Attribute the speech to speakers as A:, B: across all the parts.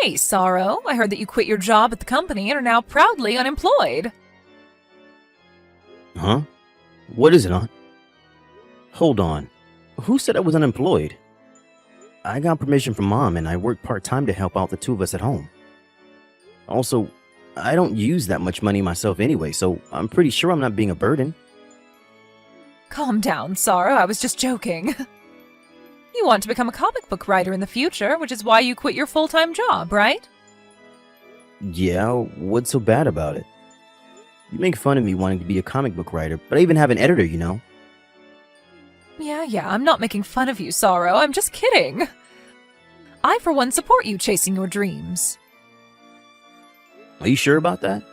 A: Hey, Sorrow, I heard that you quit your job at the company and are now proudly unemployed.
B: Huh? What is it, Aunt? Hold on. Who said I was unemployed? I got permission from Mom and I work part-time to help out the two of us at home. Also, I don't use that much money myself anyway, so I'm pretty sure I'm not being a burden.
A: Calm down, Sorrow, I was just joking. You want to become a comic book writer in the future, which is why you quit your full-time job, right?
B: Yeah, what's so bad about it? You make fun of me wanting to be a comic book writer, but I even have an editor, you know.
A: Yeah, I'm not making fun of you, Sorrow, I'm just kidding. I, for one, support you chasing your dreams.
B: Are you sure about that?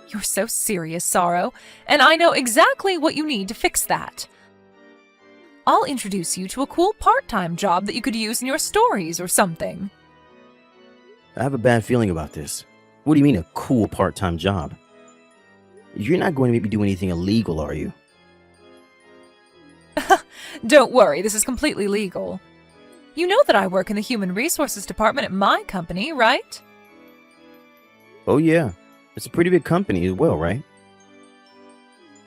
A: You're so serious, Sorrow, and I know exactly what you need to fix that. I'll introduce you to a cool part-time job that you could use in your stories or something.
B: I have a bad feeling about this. What do you mean a cool part-time job? You're not going to make me do anything illegal, are you?
A: Don't worry, this is completely legal. You know that I work in the Human Resources Department at my company, right?
B: Oh yeah, it's a pretty big company as well, right?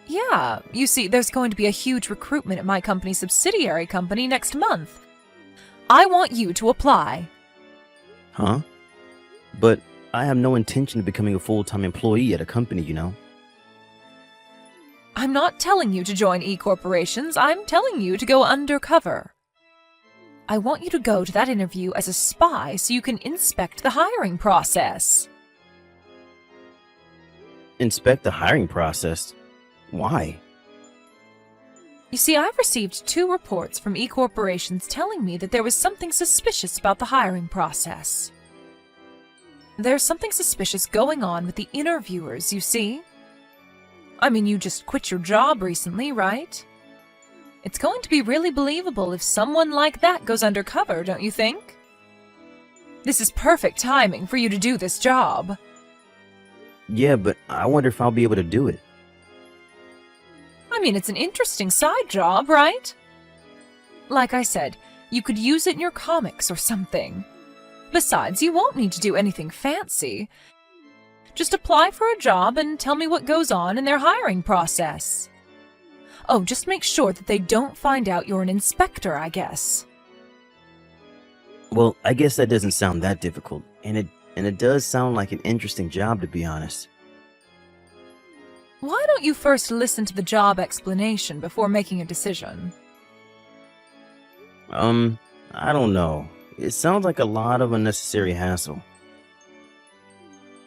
A: Yeah, you see, there's going to be a huge recruitment at my company's subsidiary company next month. I want you to apply.
B: Huh? But I have no intention of becoming a full-time employee at a company, you know?
A: I'm not telling you to join E-corporations, I'm telling you to go undercover. I want you to go to that interview as a spy so you can inspect the hiring process.
B: Inspect the hiring process? Why?
A: You see, I've received 2 reports from E-corporations telling me that there was something suspicious about the hiring process. There's something suspicious going on with the interviewers, you see? I mean, you just quit your job recently, right? It's going to be really believable if someone like that goes undercover, don't you think? This is perfect timing for you to do this job.
B: Yeah, but I wonder if I'll be able to do it.
A: I mean, it's an interesting side job, right? Like I said, you could use it in your comics or something. Besides, you won't need to do anything fancy. Just apply for a job and tell me what goes on in their hiring process. Oh, just make sure that they don't find out you're an inspector, I guess.
B: Well, I guess that doesn't sound that difficult, and it does sound like an interesting job, to be honest.
A: Why don't you first listen to the job explanation before making a decision?
B: I don't know. It sounds like a lot of unnecessary hassle.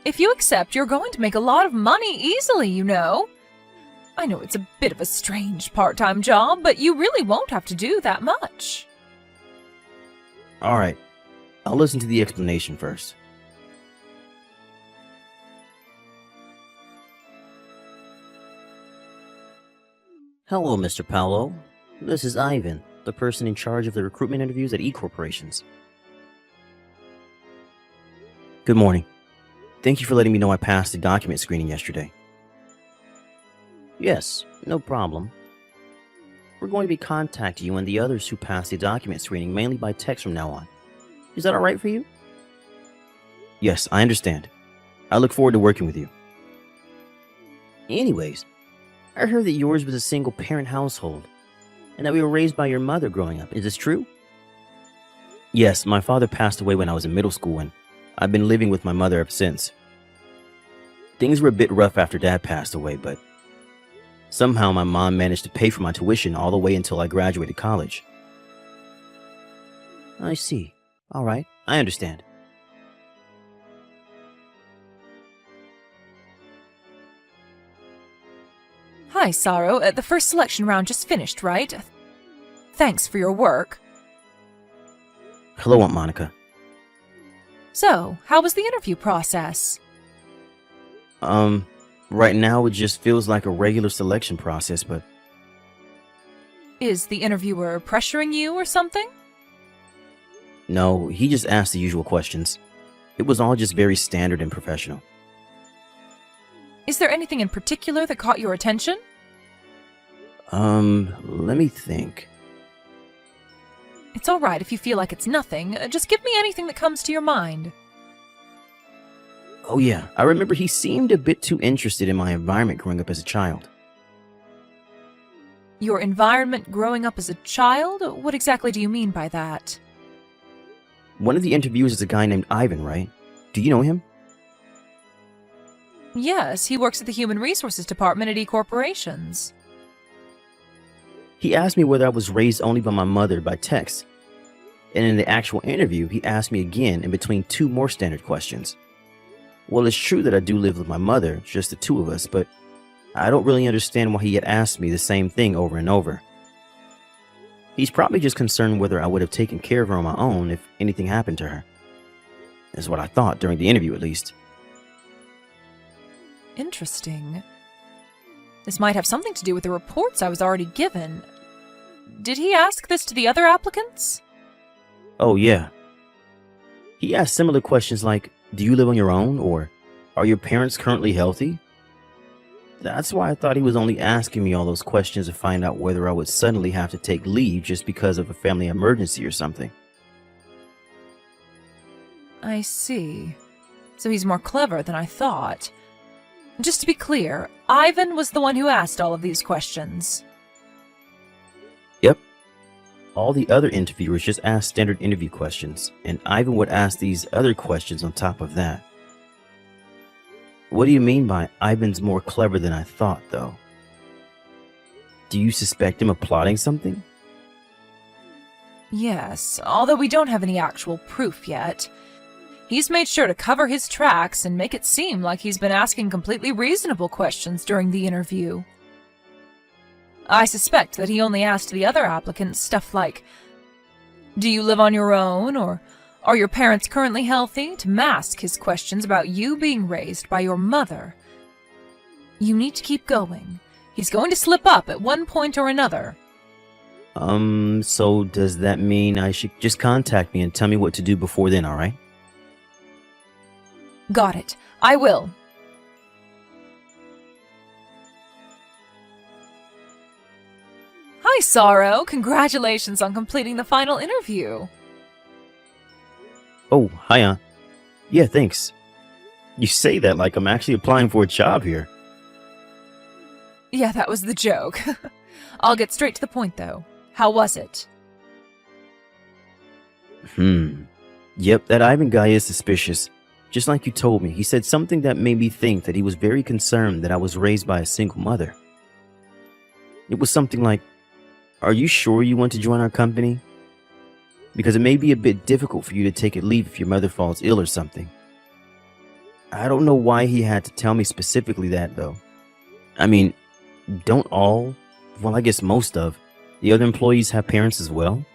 A: If you accept, you're going to make a lot of money easily, you know. I know it's a bit of a strange part-time job, but you really won't have to do that much.
B: Alright, I'll listen to the explanation first. Hello, Mr. Paolo. This is Ivan, the person in charge of the recruitment interviews at E-corporations. Good morning. Thank you for letting me know I passed the document screening yesterday. Yes, no problem. We're going to be contacting you and the others who passed the document screening mainly by text from now on. Is that alright for you? Yes, I understand. I look forward to working with you. Anyways, I heard that yours was a single-parent household, and that we were raised by your mother growing up. Is this true? Yes, my father passed away when I was in middle school, and I've been living with my mother ever since. Things were a bit rough after Dad passed away, but somehow my mom managed to pay for my tuition all the way until I graduated college. I see. Alright, I understand.
A: Hi, Sorrow. The first selection round just finished, right? Thanks for your work.
B: Hello, Aunt Monica.
A: So, how was the interview process?
B: Right now it just feels like a regular selection process, but...
A: Is the interviewer pressuring you or something?
B: No, he just asked the usual questions. It was all just very standard and professional.
A: Is there anything in particular that caught your attention?
B: Let me think.
A: It's alright if you feel like it's nothing. Just give me anything that comes to your mind.
B: Oh, yeah, I remember he seemed a bit too interested in my environment growing up as a child.
A: Your environment growing up as a child? What exactly do you mean by that?
B: One of the interviewers is a guy named Ivan, right? Do you know him?
A: Yes, he works at the Human Resources Department at E-Corporations.
B: He asked me whether I was raised only by my mother by text. And in the actual interview, he asked me again in between two more standard questions. Well, it's true that I do live with my mother, just the two of us, but I don't really understand why he had asked me the same thing over and over. He's probably just concerned whether I would have taken care of her on my own if anything happened to her. That's what I thought during the interview, at least.
A: Interesting. This might have something to do with the reports I was already given. Did he ask this to the other applicants?
B: Oh, yeah. He asked similar questions like, do you live on your own? Or, are your parents currently healthy? That's why I thought he was only asking me all those questions to find out whether I would suddenly have to take leave just because of a family emergency or something.
A: I see. So he's more clever than I thought. Just to be clear, Ivan was the one who asked all of these questions.
B: Yep. All the other interviewers just asked standard interview questions, and Ivan would ask these other questions on top of that. What do you mean by Ivan's more clever than I thought, though? Do you suspect him of plotting something?
A: Yes, although we don't have any actual proof yet. He's made sure to cover his tracks and make it seem like he's been asking completely reasonable questions during the interview. I suspect that he only asked the other applicants stuff like, do you live on your own, or are your parents currently healthy, to mask his questions about you being raised by your mother. You need to keep going. He's going to slip up at one point or another.
B: So does that mean I should just contact me and tell me what to do before then, alright?
A: Got it. I will. Hi, Sorrow. Congratulations on completing the final interview.
B: Oh, hi, Yeah, thanks. You say that like I'm actually applying for a job here.
A: Yeah, that was the joke. I'll get straight to the point, though. How was it?
B: Yep, that Ivan guy is suspicious. Just like you told me, he said something that made me think that he was very concerned that I was raised by a single mother. It was something like, are you sure you want to join our company? Because it may be a bit difficult for you to take a leave if your mother falls ill or something. I don't know why he had to tell me specifically that, though. I mean, don't all, well, I guess most of, the other employees have parents as well?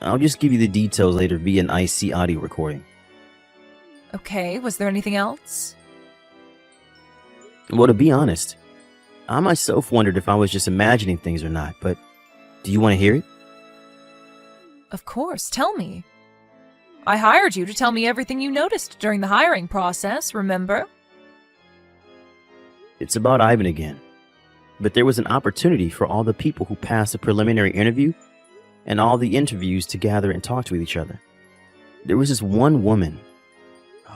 B: I'll just give you the details later via an IC audio recording.
A: Okay, was there anything else?
B: Well, to be honest, I myself wondered if I was just imagining things or not, but do you want to hear it?
A: Of course, tell me. I hired you to tell me everything you noticed during the hiring process, remember?
B: It's about Ivan again. But there was an opportunity for all the people who passed the preliminary interview and all the interviews to gather and talk to each other. There was this one woman.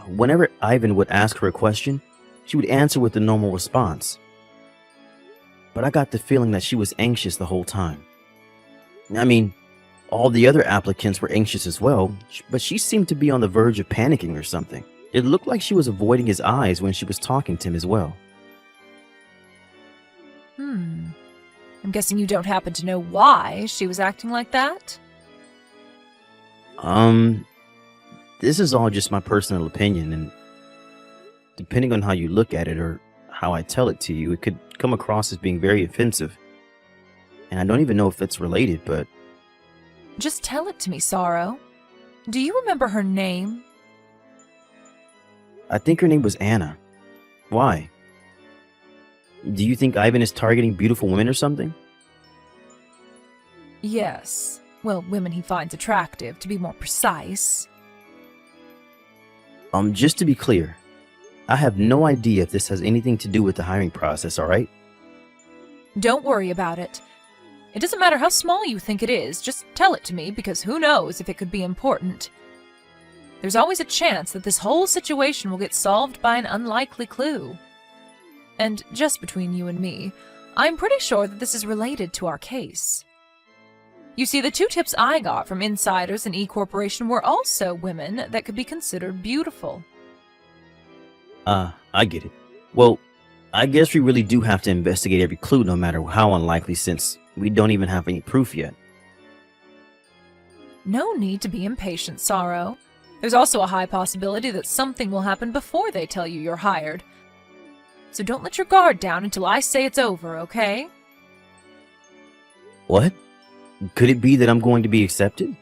B: Whenever Ivan would ask her a question, she would answer with the normal response. But I got the feeling that she was anxious the whole time. I mean, all the other applicants were anxious as well, but she seemed to be on the verge of panicking or something. It looked like she was avoiding his eyes when she was talking to him as well.
A: I'm guessing you don't happen to know why she was acting like that?
B: This is all just my personal opinion, and depending on how you look at it or how I tell it to you, it could come across as being very offensive. And I don't even know if it's related, but...
A: Just tell it to me, Sorrow. Do you remember her name?
B: I think her name was Anna. Why? Do you think Ivan is targeting beautiful women or something?
A: Yes. Well, women he finds attractive, to be more precise.
B: Just to be clear, I have no idea if this has anything to do with the hiring process, alright?
A: Don't worry about it. It doesn't matter how small you think it is, just tell it to me, because who knows if it could be important. there's always a chance that this whole situation will get solved by an unlikely clue. And just between you and me, I'm pretty sure that this is related to our case. You see, the 2 tips I got from insiders in E Corporation were also women that could be considered beautiful.
B: I get it. Well, I guess we really do have to investigate every clue, no matter how unlikely, since we don't even have any proof yet.
A: No need to be impatient, Sorrow. There's also a high possibility that something will happen before they tell you you're hired. So don't let your guard down until I say it's over, okay?
B: What? Could it be that I'm going to be accepted?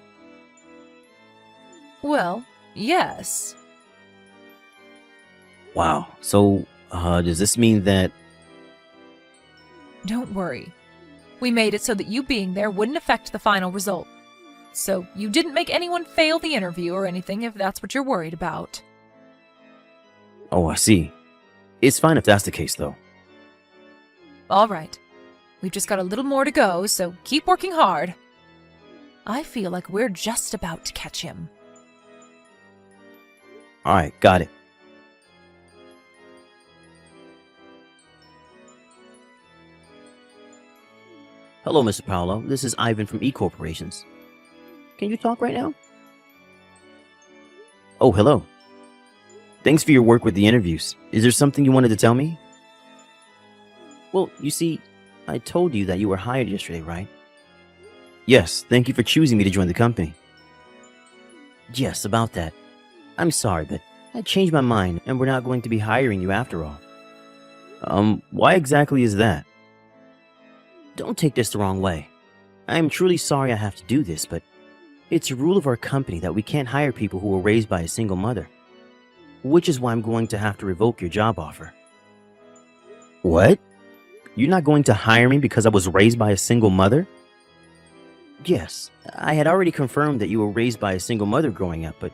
A: Well, yes.
B: Wow. So, does this mean that...
A: Don't worry. We made it so that you being there wouldn't affect the final result. So you didn't make anyone fail the interview or anything, if that's what you're worried about.
B: Oh, I see. It's fine if that's the case, though.
A: All right. We've just got a little more to go, so keep working hard. I feel like we're just about to catch him.
B: Alright, got it. Hello, Mr. Paolo. This is Ivan from E Corporations. Can you talk right now? Oh, hello. Thanks for your work with the interviews. Is there something you wanted to tell me? Well, you see, I told you that you were hired yesterday, right? Yes, thank you for choosing me to join the company. Yes, about that. I'm sorry, but I changed my mind and we're not going to be hiring you after all. Why exactly is that? Don't take this the wrong way. I am truly sorry I have to do this, but it's a rule of our company that we can't hire people who were raised by a single mother. Which is why I'm going to have to revoke your job offer. What? You're not going to hire me because I was raised by a single mother? Yes, I had already confirmed that you were raised by a single mother growing up, but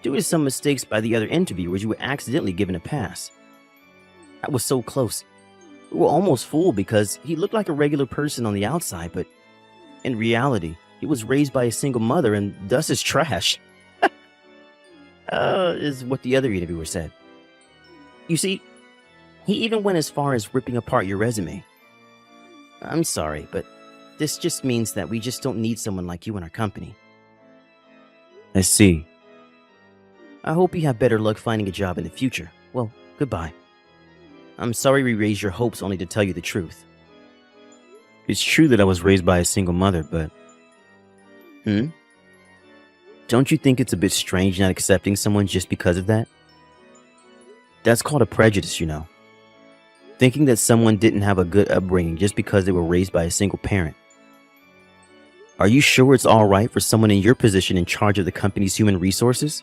B: due to some mistakes by the other interviewers, you were accidentally given a pass. I was so close. We were almost fooled because he looked like a regular person on the outside, but in reality, he was raised by a single mother and thus is trash. Is what the other interviewer said. You see, he even went as far as ripping apart your resume. I'm sorry, but this just means that we just don't need someone like you in our company. I see. I hope you have better luck finding a job in the future. Well, goodbye. I'm sorry we raised your hopes only to tell you the truth. It's true that I was raised by a single mother, but... Don't you think it's a bit strange not accepting someone just because of that? That's called a prejudice, you know. Thinking that someone didn't have a good upbringing just because they were raised by a single parent. Are you sure it's alright for someone in your position in charge of the company's human resources?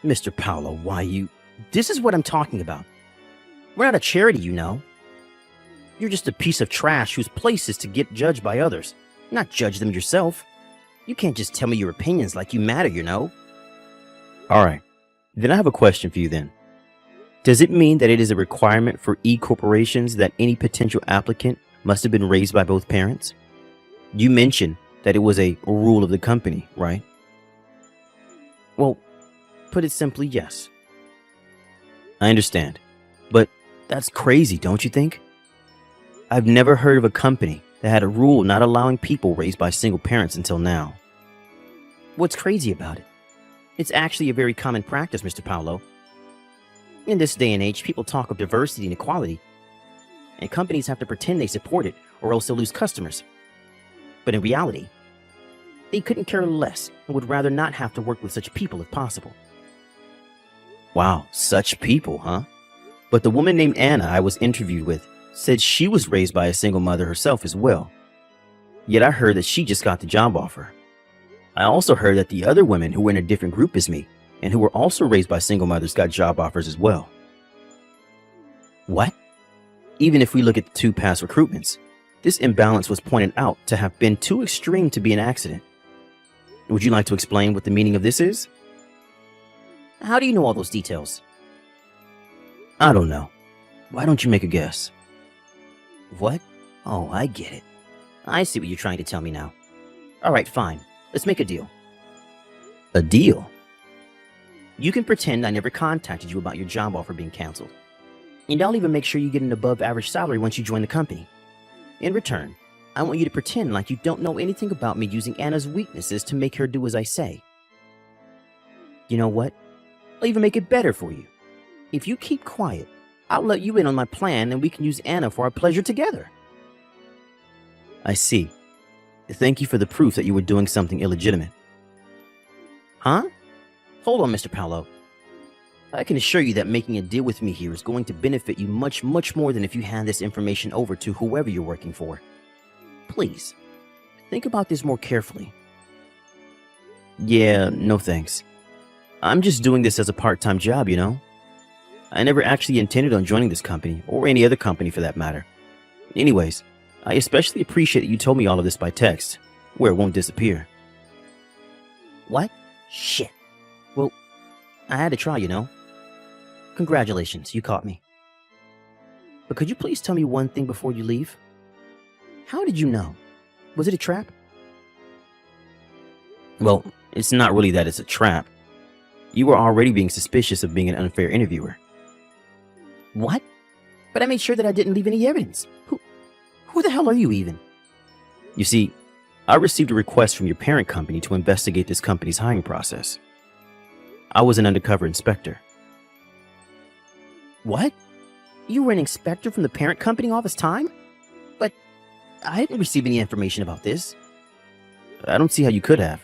B: Mr. Paolo, why you... This is what I'm talking about. We're not a charity, you know. You're just a piece of trash whose place is to get judged by others, not judge them yourself. You can't just tell me your opinions like you matter, you know. Alright, then I have a question for you then. Does it mean that it is a requirement for E corporations that any potential applicant must have been raised by both parents? You mentioned that it was a rule of the company, right? Well, put it simply, yes. I understand, but that's crazy, don't you think? I've never heard of a company that had a rule not allowing people raised by single parents until now. What's crazy about it? It's actually a very common practice, Mr. Paolo. In this day and age, people talk of diversity and equality, and companies have to pretend they support it or else they'll lose customers. But in reality, they couldn't care less and would rather not have to work with such people if possible. Wow, such people, huh? But the woman named Anna I was interviewed with said she was raised by a single mother herself as well. Yet I heard that she just got the job offer. I also heard that the other women who were in a different group as me and who were also raised by single mothers got job offers as well. What? Even if we look at the 2 past recruitments, this imbalance was pointed out to have been too extreme to be an accident. Would you like to explain what the meaning of this is? How do you know all those details? I don't know. Why don't you make a guess? What? Oh, I get it. I see what you're trying to tell me now. Alright, fine. Let's make a deal. A deal? You can pretend I never contacted you about your job offer being canceled. And I'll even make sure you get an above-average salary once you join the company. In return, I want you to pretend like you don't know anything about me using Anna's weaknesses to make her do as I say. You know what? I'll even make it better for you. If you keep quiet, I'll let you in on my plan and we can use Anna for our pleasure together. I see. Thank you for the proof that you were doing something illegitimate. Huh? Hold on, Mr. Paolo. I can assure you that making a deal with me here is going to benefit you much, much more than if you hand this information over to whoever you're working for. Please, think about this more carefully. Yeah, no thanks. I'm just doing this as a part-time job, you know? I never actually intended on joining this company, or any other company for that matter. Anyways, I especially appreciate that you told me all of this by text, where it won't disappear. What? Shit. Well, I had to try, you know? Congratulations, you caught me. But could you please tell me one thing before you leave? How did you know? Was it a trap? Well, it's not really that it's a trap. You were already being suspicious of being an unfair interviewer. What? But I made sure that I didn't leave any evidence. Who the hell are you even? You see, I received a request from your parent company to investigate this company's hiring process. I was an undercover inspector. What? You were an inspector from the parent company all this time? But I didn't receive any information about this. I don't see how you could have,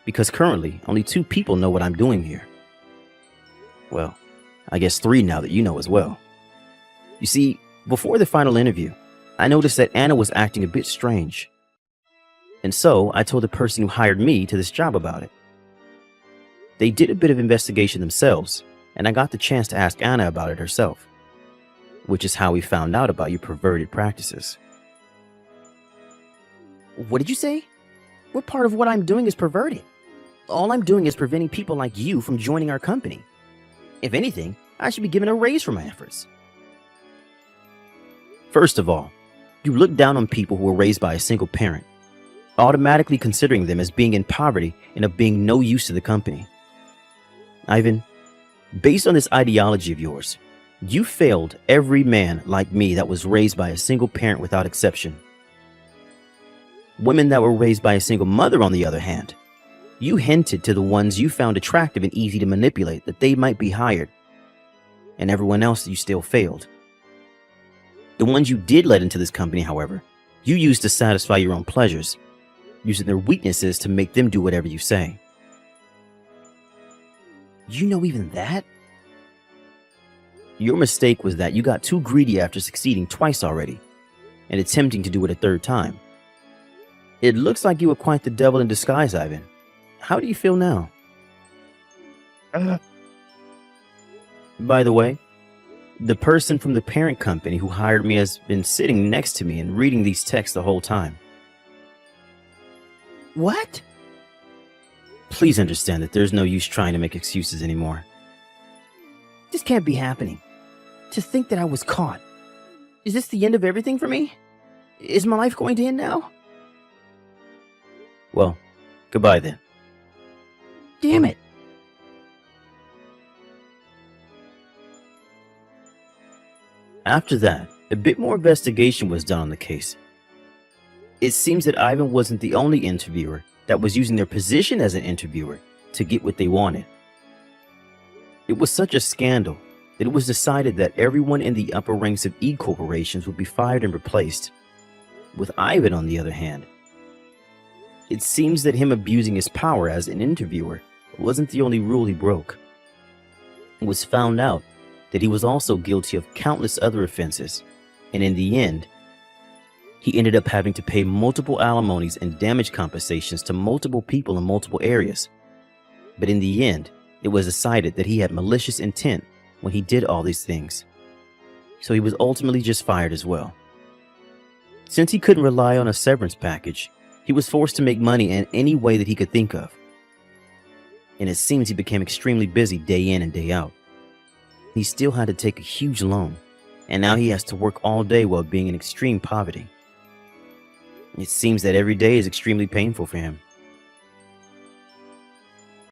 B: because currently only 2 people know what I'm doing here. Well, I guess 3 now that you know as well. You see, before the final interview, I noticed that Anna was acting a bit strange. And so I told the person who hired me to this job about it. They did a bit of investigation themselves, and I got the chance to ask Anna about it herself, which is how we found out about your perverted practices. What did you say? What part of what I'm doing is perverted? All I'm doing is preventing people like you from joining our company. If anything, I should be given a raise for my efforts. First of all, you look down on people who were raised by a single parent, automatically considering them as being in poverty and of being no use to the company. Ivan, based on this ideology of yours, you failed every man like me that was raised by a single parent without exception. Women that were raised by a single mother, on the other hand, you hinted to the ones you found attractive and easy to manipulate that they might be hired, and everyone else you still failed. The ones you did let into this company, however, you used to satisfy your own pleasures, using their weaknesses to make them do whatever you say. You know even that? Your mistake was that you got too greedy after succeeding twice already, and attempting to do it a 3rd time. It looks like you were quite the devil in disguise, Ivan. How do you feel now? By the way, the person from the parent company who hired me has been sitting next to me and reading these texts the whole time. What? Please understand that there's no use trying to make excuses anymore. This can't be happening. To think that I was caught. Is this the end of everything for me? Is my life going to end now? Well, goodbye then. Damn it. After that, a bit more investigation was done on the case. It seems that Ivan wasn't the only interviewer that was using their position as an interviewer to get what they wanted. It was such a scandal that it was decided that everyone in the upper ranks of E corporations would be fired and replaced. With Ivan, on the other hand, it seems that him abusing his power as an interviewer wasn't the only rule he broke. It was found out that he was also guilty of countless other offenses, and in the end, he ended up having to pay multiple alimonies and damage compensations to multiple people in multiple areas. But in the end, it was decided that he had malicious intent when he did all these things. So he was ultimately just fired as well. Since he couldn't rely on a severance package, he was forced to make money in any way that he could think of. And it seems he became extremely busy day in and day out. He still had to take a huge loan, and now he has to work all day while being in extreme poverty. It seems that every day is extremely painful for him.